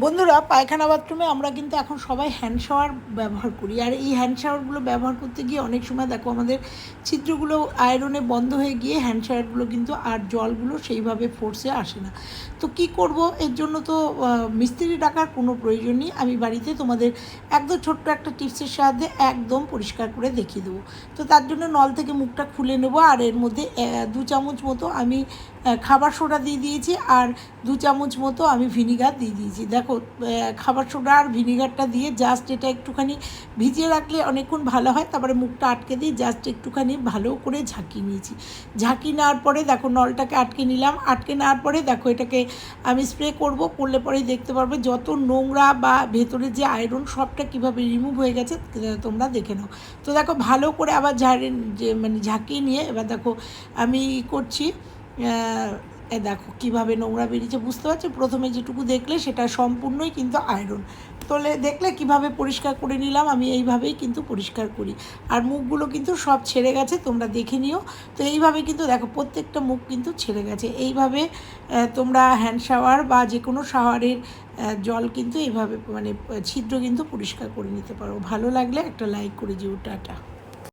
বন্ধুরা, পায়খানা বাথরুমে আমরা কিন্তু এখন সবাই হ্যান্ড শাওয়ার ব্যবহার করি। আর এই হ্যান্ড শাওয়ারগুলো ব্যবহার করতে গিয়ে অনেক সময় দেখো আমাদের ছিদ্রগুলো আয়রনে বন্ধ হয়ে গিয়ে হ্যান্ড শাওয়ারগুলো কিন্তু আর জলগুলো সেইভাবে ফোর্সে আসে না। তো কি করব, এর জন্য তো মিস্ত্রি ডাকার কোনো প্রয়োজন নেই। আমি বাড়িতে তোমাদের একদম ছোট্ট একটা টিপসের সাহায্যে একদম পরিষ্কার করে দেখিয়ে দেবো। তো তার জন্য নল থেকে মুখটা খুলে নেবো, আর এর মধ্যে 2 চামচ মতো আমি খাবার সোডা দিয়ে দিয়েছি, আর 2 চামচ মতো আমি ভিনিগার দিয়ে দিয়েছি। দেখো, খাবার সোডা আর ভিনিগারটা দিয়ে জাস্ট এটা একটুখানি ভিজিয়ে রাখলে অনেকক্ষণ ভালো হয়। তারপরে মুখটা আটকে দিয়ে জাস্ট একটুখানি ভালো করে ঝাঁকিয়ে নিয়েছি। ঝাঁকিয়ে নেওয়ার পরে দেখো নলটাকে আটকে নিলাম। আটকে নেওয়ার পরে দেখো এটাকে আমি স্প্রে করলে পরেই দেখতে পারবে যত নোংরা বা ভেতরে যে আয়রন সবটা কীভাবে রিমুভ হয়ে গেছে তোমরা দেখে নাও। তো দেখো ভালো করে আবার ঝাঁকিয়ে নিয়ে এবার দেখো আমি করছি। দেখো কীভাবে নোংরা বেরিয়েছে, বুঝতে পারছো? প্রথমে যেটুকু দেখলে সেটা সম্পূর্ণই কিন্তু আয়রন। তোলে দেখলে কিভাবে পরিষ্কার করে নিলাম। আমি এইভাবেই কিন্তু পরিষ্কার করি, আর মুখগুলো কিন্তু সব ছেড়ে গেছে, তোমরা দেখে নিও। তো এইভাবে কিন্তু দেখো প্রত্যেকটা মুখ কিন্তু ছেড়ে গেছে। এইভাবে তোমরা হ্যান্ড শাওয়ার বা যে কোনো শাওয়ারের জল কিন্তু এইভাবে ছিদ্র কিন্তু পরিষ্কার করে নিতে পারো। ভালো লাগলে একটা লাইক করে দিও। টাটা।